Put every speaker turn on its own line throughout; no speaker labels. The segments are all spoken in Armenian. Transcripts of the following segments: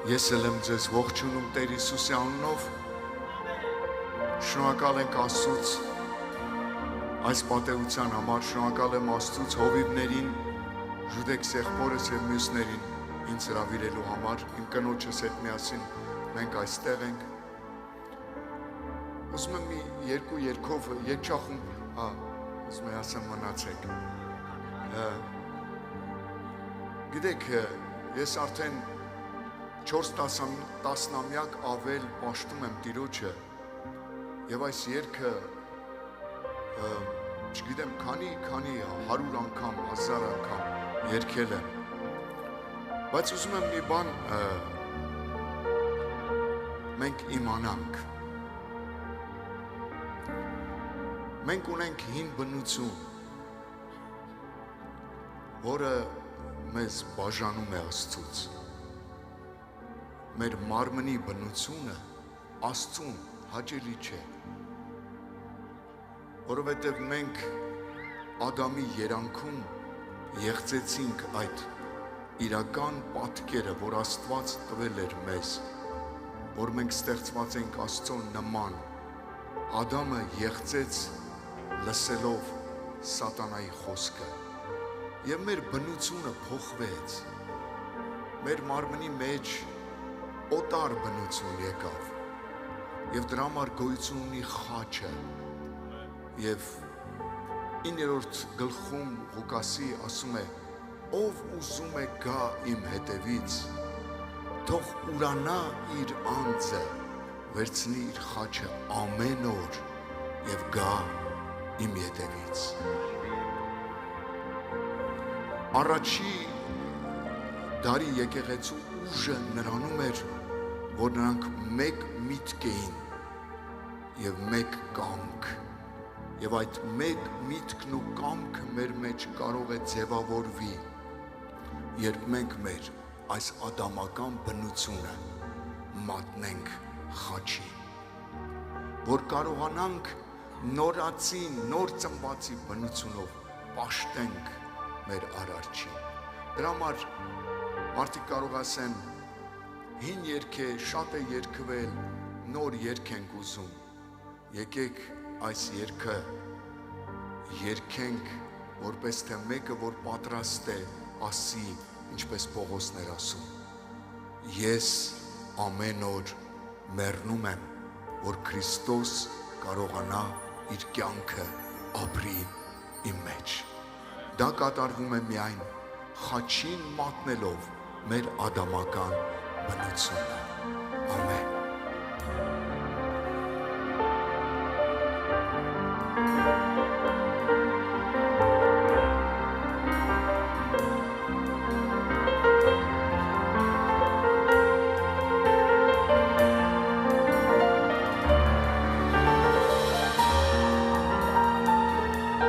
Ես էլ եմ ձեզ ողջունում Տեր Հիսուսի անունով։ Շնորհակալ ենք Աստծուց այս պատեհության համար, շնորհակալ եմ Աստծուց հովիվներին, Ժուդեքս եղբորս եւ մյուսներին ինձ հրավիրելու համար, իմ կնոջս հետ միասին մենք այստեղ ենք։ Ուզում եմ մի երկու երգով երգչախումբ, ուզում եմ ասեմ մնացեք։ Գիտեք, ես արդեն 4 տասնամյակ ավել պաշտում եմ Տիրոջը եւ այս երգը չգիտեմ քանի 100 անգամ, 1000 անգամ երգել եմ, բայց ուզում եմ մի բան մենք իմանանք, մենք ունենք հին բնություն, որը մեզ բաժանում է Աստծուց, մեր մարմնի բնությունը Աստծուն հաճելի չէ, որովհետև մենք Ադամի երանքում եղծեցինք այդ իրական պատկերը, որ Աստված տվել էր մեզ, որ մենք ստեղծված ենք Աստծո նման, Ադամը եղծեց լսելով սատանայի խոսքը, և մեր բնությունը փոխվեց, մեր մարմնի մեջ օտար բնություն եկավ և դրա համար գոյություն ունի խաչը և 9-րդ գլխում Ղուկասի ասում է ով ուզում է գա իմ հետևից թող ուրանա իր անձը վերցնի իր խաչը ամեն օր և գա իմ հետևից առաջի դարի եկեղեցու ուժը նրանում էր որ նրանք մեկ միտք էին և մեկ կամք և այդ մեկ միտքն ու կամքը մեր մեջ կարող է ձևավորվի երբ մենք մեր այս ադամական բնությունը մատնենք խաչի որ կարողանանք նորածին, նոր ծնվածի բնությունով պաշտենք մեր արարչին դրա համար մարդիկ կարող ասեն հին երգ է, շատ է երգվել, նոր երգ ենք ուզում եկեք այս երգը երգենք որպես թե մեկը որ պատրաստ է ասի ինչպես Պողոսներ ասում ես ամեն օր մեռնում եմ որ Քրիստոս կարողանա իր կյանքը ապրի իմ մեջ դա կատարվում է միայն խաչին մատնելով մեր ադամական բնությունը ամեն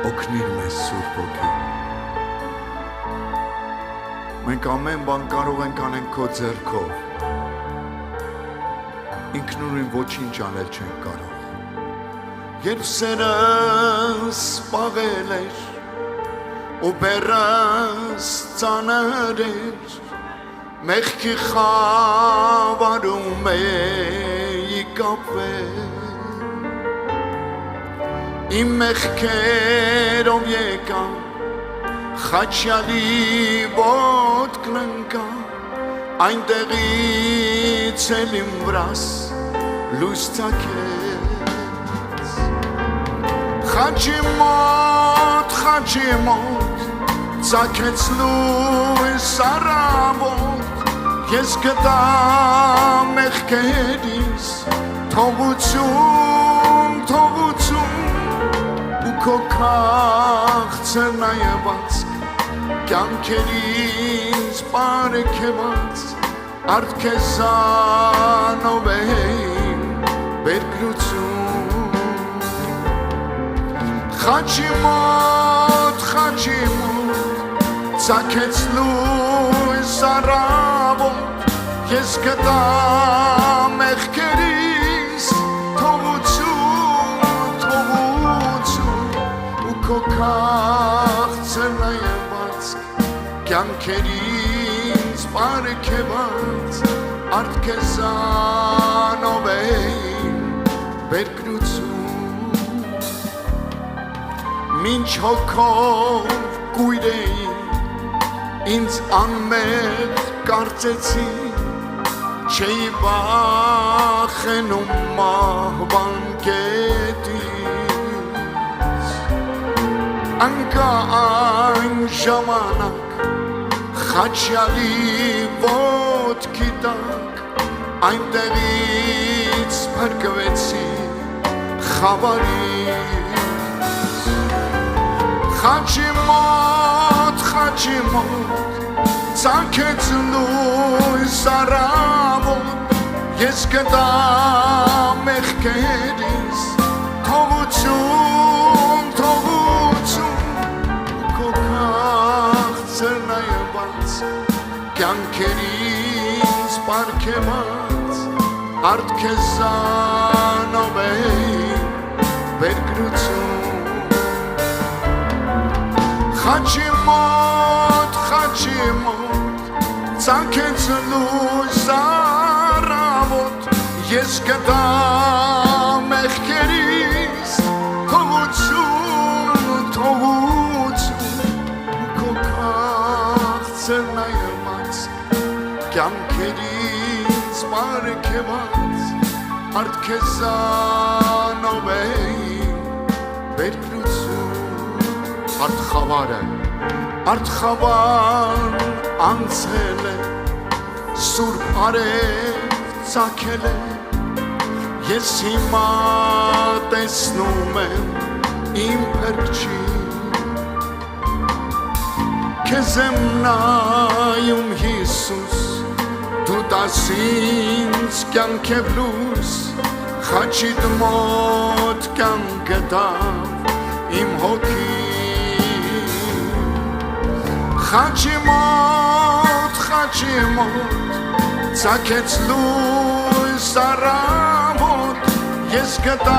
օգնիր մեզ Սուրբ Հոգի մենք ամեն բան կարող ենք անենք քո ձեռքով ինքնուրույն ոչինչ անել չենք կարող երբ սերս պաղել էր ու բեռս ծանր էր մեղքի խավարում էի կապվել իմ մեղքերով եկա խաչյալի ոտքն ընկա այնտեղից էլ իմ վրաս լույս ծագեց խաչի մոտ ծագեց լույս առավոտ ես գտա մեղքերիս թողություն ու քո քաղցր նայված կյանքերից բարեքեված արդ քեզանով էին բերկրություն խաչի մոտ ծագեց լույս առավոտ ես գտա մեղքերիս քո քաղցր նայված կյանքերից բարեքեված արդ քեզանով էին բերկրություն մինչ հոգով կույր էին ինձ անմեղ կարծեցի չէի վախենում մահվան կետից անկա այն ժամանակ Խաչյալի ոտքի տակ այնտեղից փրկվեցի խավարից Խաչի մոտ ցանկեց լույս առավոտ ես գտա մեղքերիս թողություն քո քաղցր նայված կյանքերից պարգևած արդ քեզանով էին բերկրություն Խաչի մոտ ցանկեց լույս առավոտ ես գտա մեղքերիս թողություն քո քաղցր նայված կյանքերից պարգևած արդ քեզանով էին բերկրություն արդ խավար անցել է սուրբ արև ծագել է ես հիմա տեսնում եմ իմ փրկչի քեզ եմ նայում Հիսուս դու տաս ինձ կյանք և լույս խաչիդ մոտ կյանք գտավ իմ հոգի Խաչի մոտ ցակեց լույս առավոտ ես գտա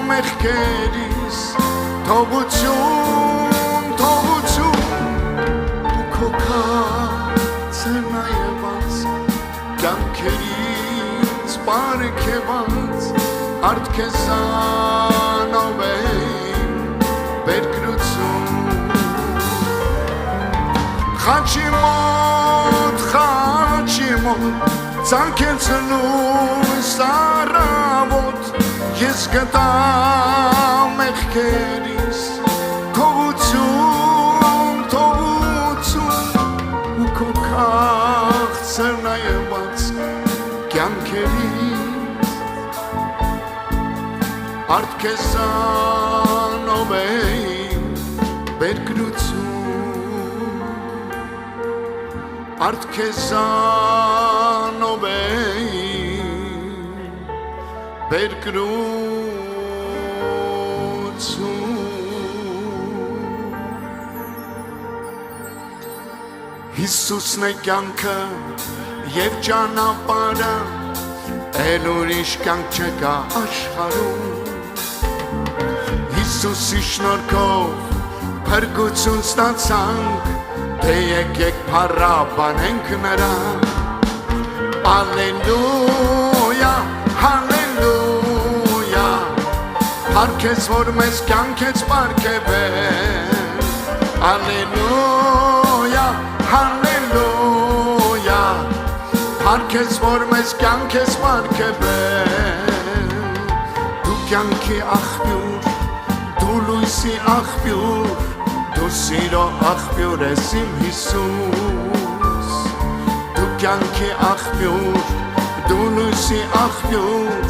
մեղքերիս թողություն քո քաղցր նայված կյանքերից պարգևած արդ քեզանով էին բերկրություն Խաչի մոտ ցանկեց լույս առավոտ ես գտա մեղքերիս թողություն քո քաղցր նայված կյանքերից արդ քեզանով էին բերկրություն Արդ քեզանով էին բերկրություն Հիսուսն է կյանքը և ճանապարհը էլ ուրիշ կյանք չկա աշխարհում Հիսուսի շնորհքով փրկություն ստացանք Թե եկեք փառաբանենք նրան Ալելույա, հալելույա Փառքես որ մեզ կյանքեց պարգևել Ալելույա, հալելույա Փառքես որ մեզ կյանքեց պարգևել Դու կյանքի աղբյուր, դու լույսի աղբյուր Դու սիրո աղբյուր ես իմ Հիսուս Դու կյանքի աղբյուր, դու լույսի աղբյուր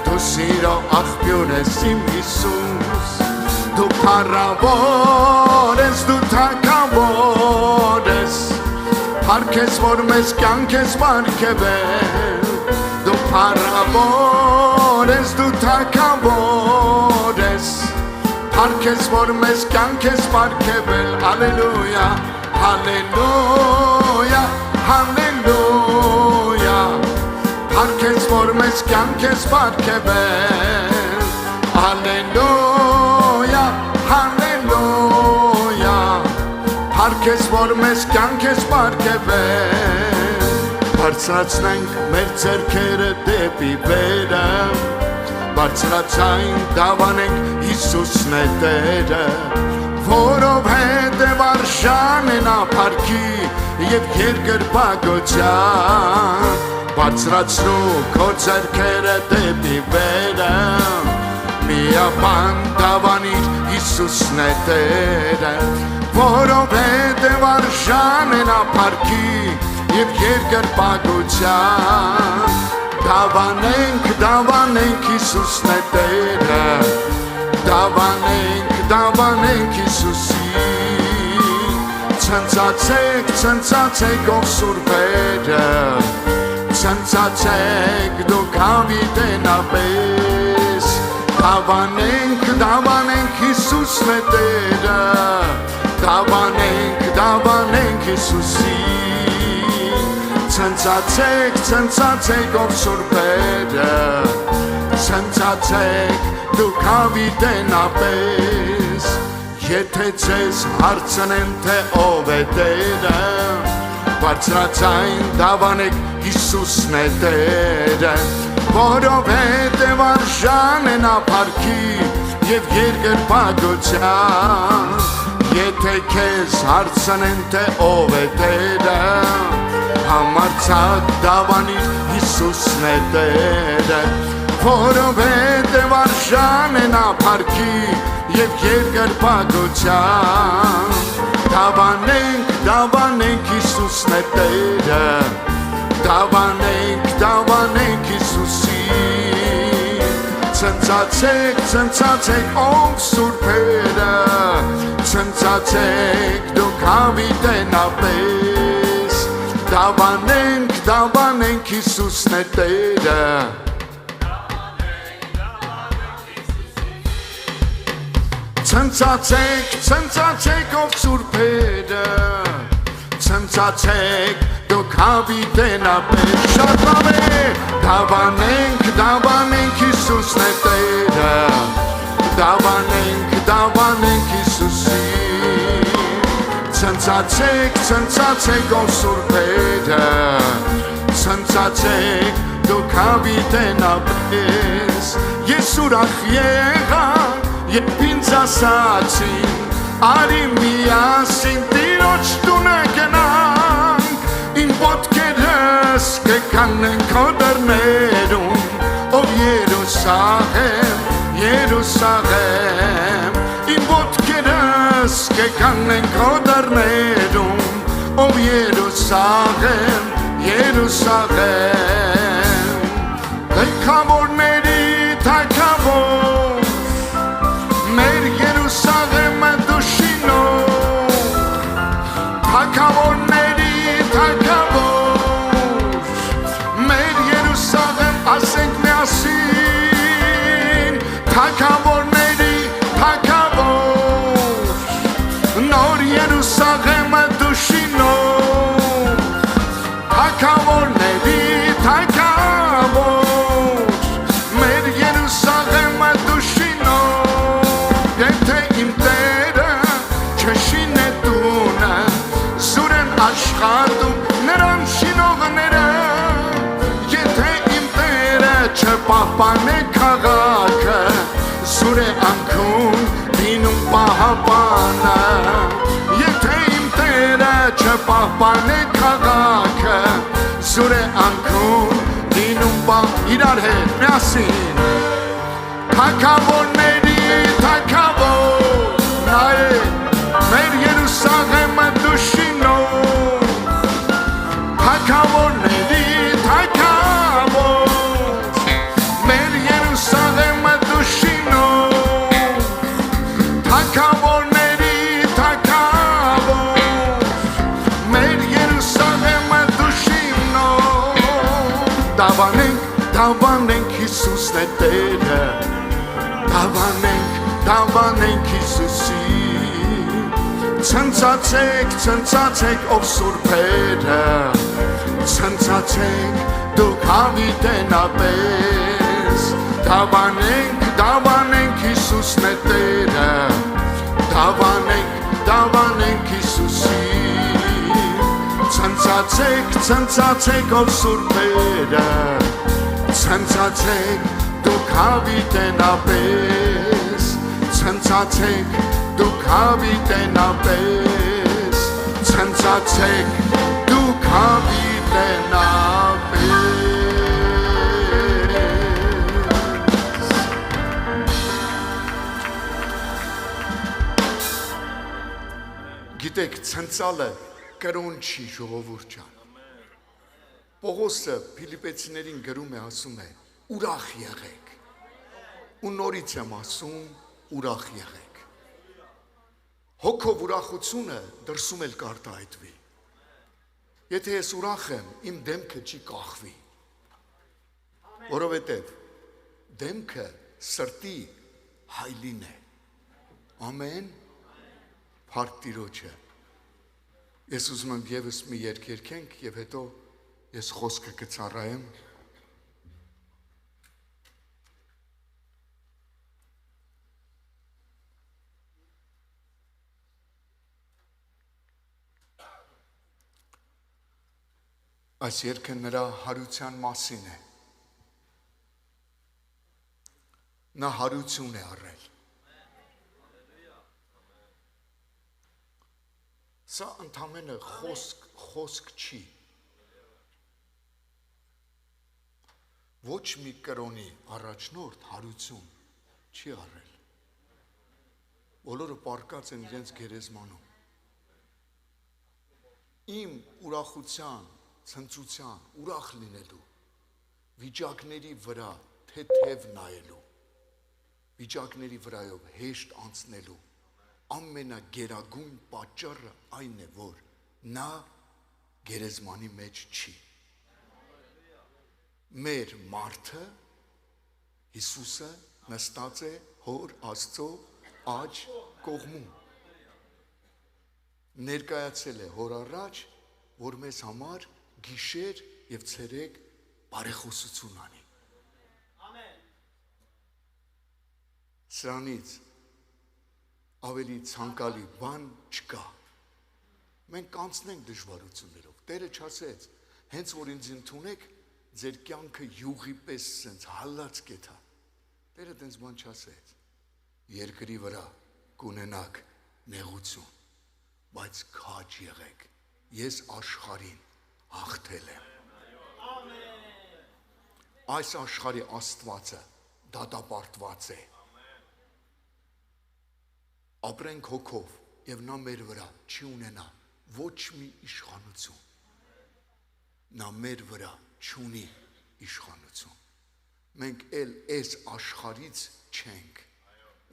Դու սիրո աղբյուր ես իմ Հիսուս Դու փառավոր ես, դու թագավոր ես Փառքես որ մեզ կյանք ես պարգևել Դու փառավոր ես, դու թագավոր ես Փառքես որ մեզ կյանք ես պարգևել Ալելույա, հալելույա, հալելույա Փառքես որ մեզ կյանք ես պարգևել Ալելույա, հալելույա Փառքես որ մեզ կյանք ես պարգևել բարձրացնենք մեր ձեռքերը դեպի վերը, բարձրացայն դավանենք Հիսուսն է Տերը, որովհետև արժան է նա փառքի և երկրպագության, բարձրացրու քո ձեռքերը դեպի վերը, միաբան դավանիր Հիսուսն է Տերը, որովհետև արժան է նա փառքի և երկրպագության, դավանենք Հիսուսն է Տերը, դավանենք Հիսուսի, ցնծացեք ով սուրբերը, ցնծացեք դուք հավիտենապես, դավանենք Հիսուսն է Տերը, դավանենք Հիսուսի, ցնծացեք ով սուրբերը, ցնծացեք դուք հավիտենապես, եթե ձեզ հարցնեն թե ով է Տերը, բարձրացայն դավանեք Հիսուսն է Տերը, որովհետև արժան է նա փառքի և երկրպագության, եթե քեզ հարցնեն թե ով է Տերը, համարձակ դավանիր Հիսուսն է Տերը, որովհետև արժան է նա փառքի և երկրպագության, դավանենք Հիսուսն է Տերը, դավանենք Հիսուսի, ցնծացեք ով սուրբերը, ցնծացեք դուք հավիտենապես, դավանենք Հիսուսն է Տերը, ցնծացեք ով սուրբերը, ցնծացեք դուք հավիտենապես, շատ լավ է, դավանենք Հիսուսն է Տերը, դավանենք Հիսուսի, ցնծացեք ով սուրբերը, ցնծացեք դուք հավիտենապես, ես ուրախ եղա Երբ ինձ ասացին, արի միասին Տիրոջ տունը գնանք, իմ ոտքերս կքանեն քո դռներում, ով Երուսաղեմ, իմ ոտքերս կքանեն քո դռներում, ով Երուսաղեմ, Թագավորների Թագավոր, մեր Երուսաղեմը դու շինող, թագավորների թագավոր, մեր Երուսաղեմ ասենք միասին, թագավորների թագավոր, նոր Երուսաղեմը դու շինող, թագավորների թագավոր, մեր Երուսաղեմը դու աշխատում նրան շինողները, եթե իմ Տերը չպահպանե քաղաքը, զուր է անքուն լինում պահապանը, եթե իմ Տերը չպահպանե քաղաքը, զուր է անքուն լինում իրար հետ միասին, թագավորների թագավոր, նայեք մեր Երուսաղեմը դու շինող, թագավորների թագավոր, մեր Երուսաղեմը դու շինող, թագավորների թագավոր, մեր Երուսաղեմը դու շինող, դավանենք Հիսուսն է Տերը, դավանենք Հիսուսի, ցնծացեք ով սուրբերը, ցնծացեք դուք հավիտենապես, դավանենք Հիսուսն է Տերը, դավանենք Հիսուսի, ցնծացեք ցնցացեք ով սուրբերը, ցնցացեք դուք հավիտենապես, ցնցացեք դուք հավիտենապես, ցնցացեք դուք հավիտենապես։ Գիտեք, ցնցալը կրոն չի, ժողովուրդ ջան։ Պողոսը Փիլիպեցիներին գրում է, ասում է. ուրախ եղեք։ Ու նորից եմ ասում, ուրախ եղեք։ Հոգով ուրախությունը դրսում էլ կարտահայտվի։ Եթե ես ուրախ եմ, իմ դեմքը չի կախվի։ Որովհետև դեմքը սրտի հայլին է։ Ամեն փառք Տիրոջը։ Ես ուզում եմ ևս մի երգ երգենք եւ հետո ես խոսքը կծառայեմ։ Այս երգը նրա հարության մասին է։ Նա հարություն է առել։ Սա ընդամենը խոսք չի։ Ոչ մի կրոնի առաջնորդ հարություն չի առել։ Բոլորը պառկած են իրենց գերեզմանում։ Իմ ուրախության, ցնծության, ուրախ լինելու, վիճակների վրա թեթև նայելու, վիճակների վրայով հեշտ անցնելու, ամենագերագույն պատճառը այն է, որ նա գերեզմանի մեջ չի։ Մեր մարդը, Հիսուսը նստած է հոր Աստծո աջ կողմում։ Ներկայացել է հոր առաջ, որ մեզ համար գիշեր եւ ցերեկ բարեխոսություն անի։ Սրանից ավելի ցանկալի բան չկա։ Մենք կանցնենք դժվարություններով։ Տերը չասեց, հենց որ ինձ ընդունեք, ձեր կյանքը յուղի պես սենց հալած կեթա։ Տերը տենց բան չասեց։ Երկրի վրա կունենաք նեղություն, բայց քաջ եղեք։ Ես աշխարհին հաղթել եմ։ Այս աշխարհի Աստվածը դատապարտված է։ Ապրենք հոգով եւ նա մեր վրա չի ունենա ոչ մի իշխանություն։ Նա մեր վրա չունի իշխանություն։ Մենք էլ այս աշխարից չենք։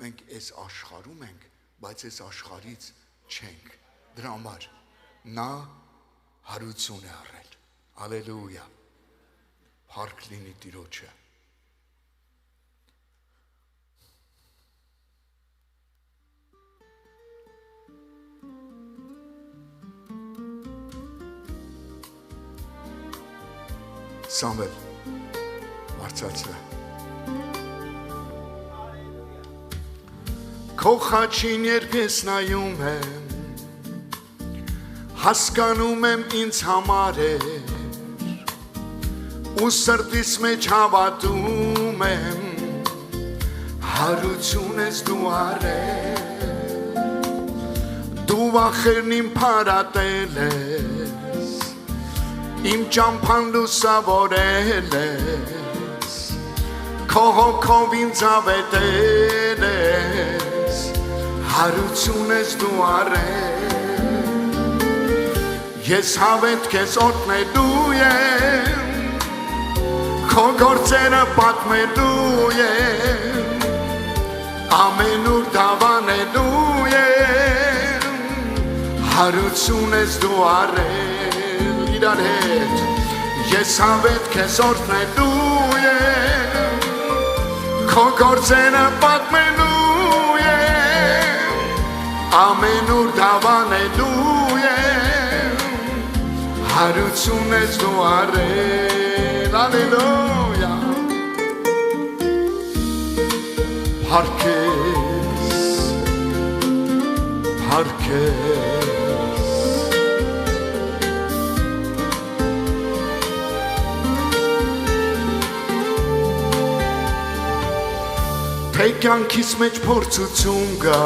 Մենք այս աշխարհում ենք, բայց այս աշխարից չենք։ Դրա համար նա հարություն է առել։ Հալելույա։ Փառք լինի Տիրոջը։ Սամվել, վարձացրը։ Քո խաչին երբ ես նայում եմ, հասկանում եմ ինձ համար էր, ու սրտիս մեջ հավատում եմ, հարություն ես դու արել, դու վախերն իմ փարատել ես, իմ ճամփան լուսավորել ես, քո հոգով ինձ ավետել ես, հարություն ես դու արել, ես հավետ քեզ օրհնելու եմ, քո գործերը պատմելու եմ, ամենուր դավանելու եմ, հարություն ես դու արել, իրար հետ, ես հավետ քեզ օրհնելու եմ, քո գործերը պատմելու եմ, ամենուր դավանելու եմ, հարություն ես դու արել, ալելույա, փառք ես, փառք ես, Թե կյանքիս մեջ փորձություն գա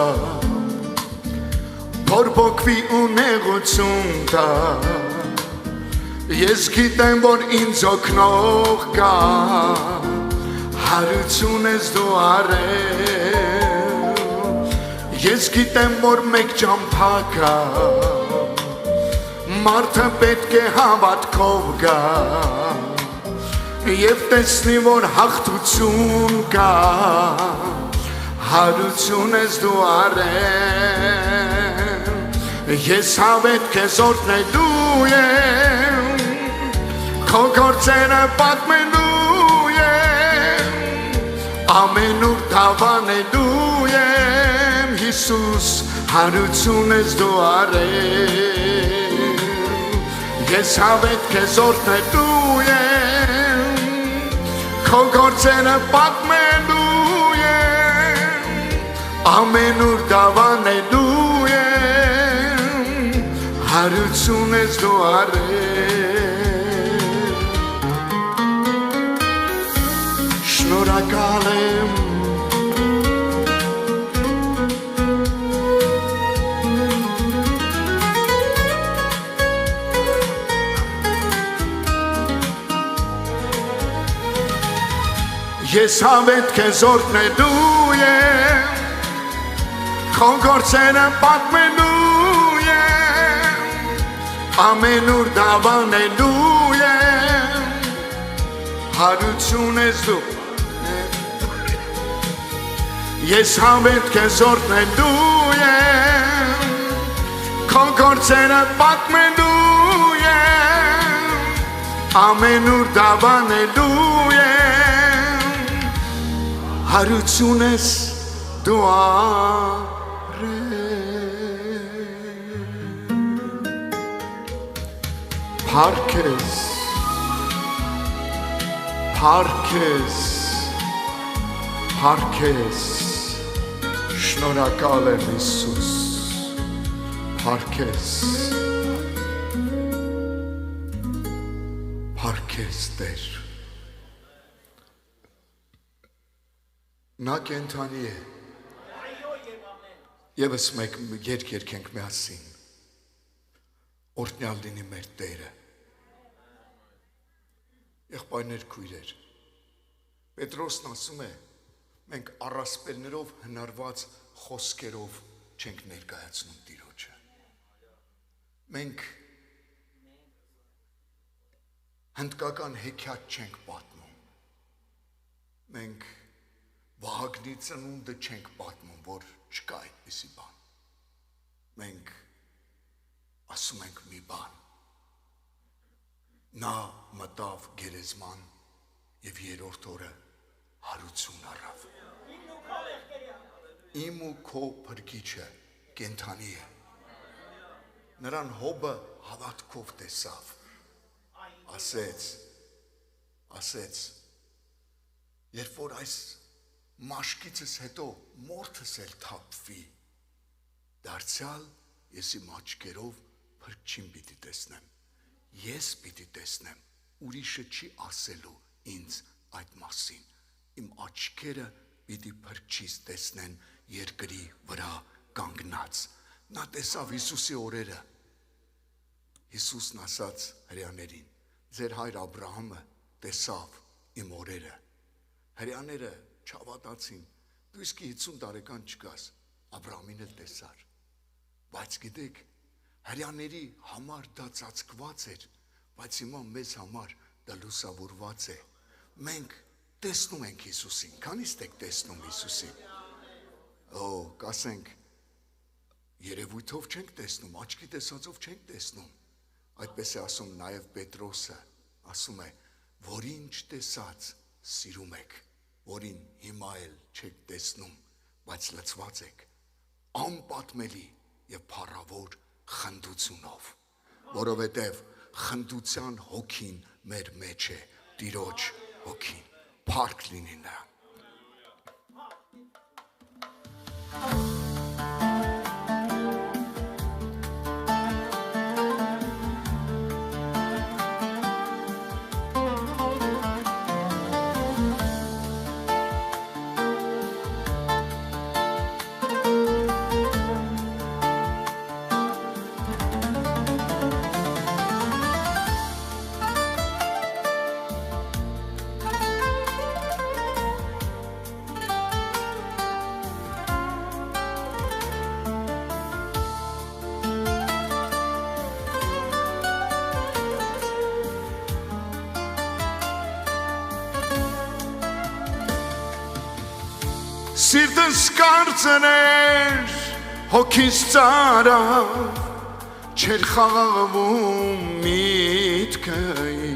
Փորբոքվի ու նեղություն տա Ես գիտեմ, որ ինձ օգնող կա Հարություն ես դու արել Ես գիտեմ, որ մեկ ճամփա կա Մարդը պետք է հավատքով գա Եվ տեսնի, որ հաղթություն կա Հարություն ես դու արել Ես հավետ քեզ օրհնելու եմ Քո գործերը պատմելու եմ Ամենուր դավանելու եմ Հիսուս հարություն ես դու արել Ես հավետ քեզ օրհնելու եմ Քո գործերը պատմելու եմ Ամենուր դավանելու եմ Հարություն ես դու արել Շնորհակալ եմ Ես հավետ քեզ օրհնելու եմ Քո գործերը պատմելու եմ Ամենուր դավանելու եմ Հարություն ես դու Ես հավետ քեզ օրհնելու եմ Քո գործերը պատմելու եմ Ամենուր դավանելու եմ Հարություն ես դու Փառք ես, փառք ես, փառք ես, շնորհակալ եմ Հիսուս, փառք ես, փառք ես Տեր, նա կենդանի է, ևս մեկ երգ երգենք միասին, օրհնյալ լինի մեր Տերը, եղբայրներ քույրեր, Պետրոսն ասում է, մենք առասպելներով հնարված խոսքերով չենք ներկայացնում Տիրոջը, մենք հնդկական հեքիաթ չենք պատմում, մենք Վահագնի ծնունդը չենք պատմում, որ չկա այդպիսի բան, մենք ասում ենք մի բան, նա մտավ գերեզման և երրորդ օրը հարություն առավ։ Իմ ու քո փրկիչը կենդանի է։ Նրան հոբը հավատքով տեսավ, ասեց, երբ որ այս մաշկիցս հետո մորթս էլ թափվի, դարձյալ ես իմ աչքերով փրկչին պիտի տեսնեմ, ես պիտի տեսնեմ, ուրիշը չի ասելու ինձ այդ մասին, իմ աչքերը պիտի փրկչիս տեսնեն երկրի վրա կանգնած, նա տեսավ Հիսուսի օրերը, Հիսուսն ասաց հրեաներին, ձեր հայր Աբրահամը տեսավ իմ օրերը, հրեաները չհավատացին, դու իսկի 50 տարեկան չկաս, Աբրահամին էլ տեսար, բայց գիտեք, հրեաների համար դա ծածկված էր, բայց հիմա մեզ համար դա լուսավորված է, մենք տեսնում ենք Հիսուսին, քանիստ եք տեսնում Հիսուսին, կասենք, երևույթով չենք տեսնում, աչքի տեսածով չենք տեսնում, այդպես է ասում նաև Պետրոսը, ասում է, որին չտեսած սիրում եք, որին հիմա էլ չեք տեսնում, բայց լցված եք, անպատմելի և փառավոր խնդությունով, որովհետև խնդության հոգին մեր մեջ է, Տիրոջ հոգին, փառք լինի նրան։ Սիրտս կարծներ հոգիս ծարավ Չեր խաղաղվում միտքայի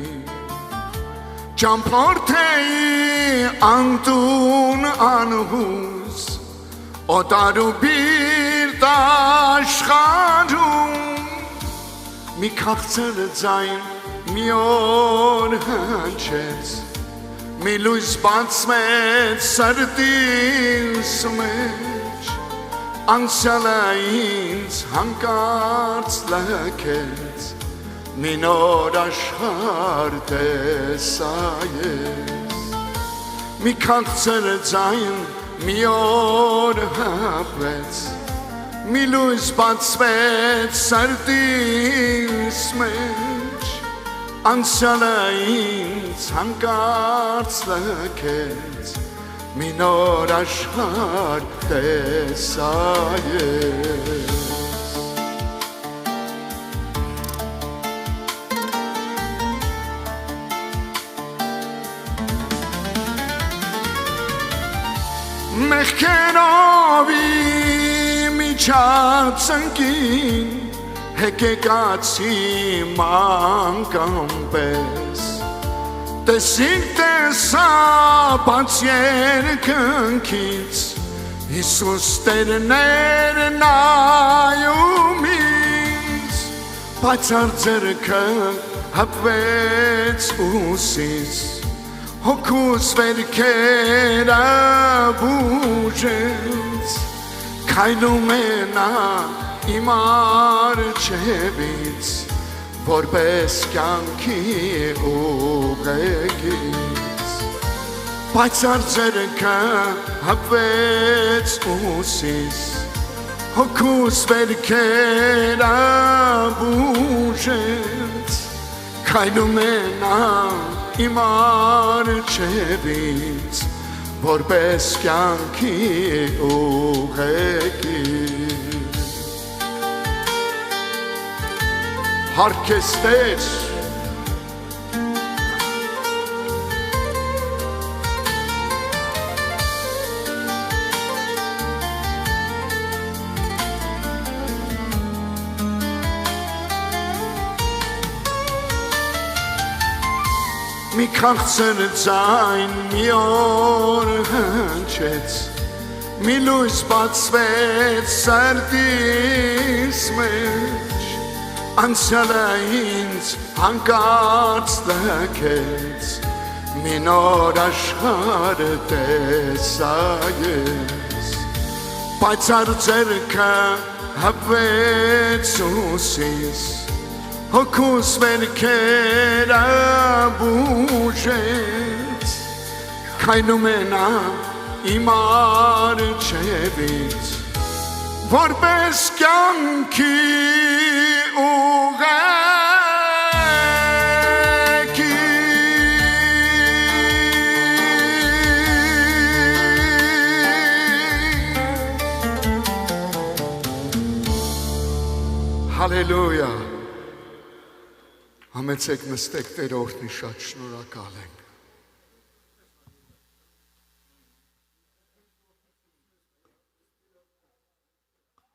Ճամփորդեի անտուն անհուս Օտար ու բիրտ աշխարհում Մի քաղցր ձայն մի օր հնչեց Մի լույս բացվեց սրտիս մեջ Անցյալը ինձ հանկարծ լքեց Մի նոր աշխարհ տեսա ես Մի քաղցր ձայն մի օր հապվեց Մի լույս բացվեց սրտիս մեջ Անցյալը ինձ հանկարծ լքեց Մի նոր աշխարհ տեսա ես Մեղքերով միջածնկին Հեկեկացի մանկան պես Տեսին տեսա բաց երկնքից Հիսուս տերներ նայում ինձ Պայծառ ձեռքը հպվեց ուսից Հոգուս վերքերը բուժեց Քայլում է նա իմ առջևից Որպես կյանքի ուղեկից Պայծառ ձեռքը հպվեց ուսից Հոգուս վերքերը բուժեց Քայլում է նա իմ առջևից Որպես կյանքի ուղեկից Հարքես Տեր Մի քաղցր ձայն մի օր հնչեց Մի լույս բացվեց սրտիս մեջ Անցյալը ինձ հանկարծ լքեց Մի նոր աշխարհ տեսա ես Պայծառ ձեռքը հպվեց ուսից Հոգուս վերքերը բուժեց Քայլում է նա իմ առջևից Որպես կյանքի ուղեկից Հալելույա Համեցեք նստեք Տեր օրհնի շատ շնորհակալ ենք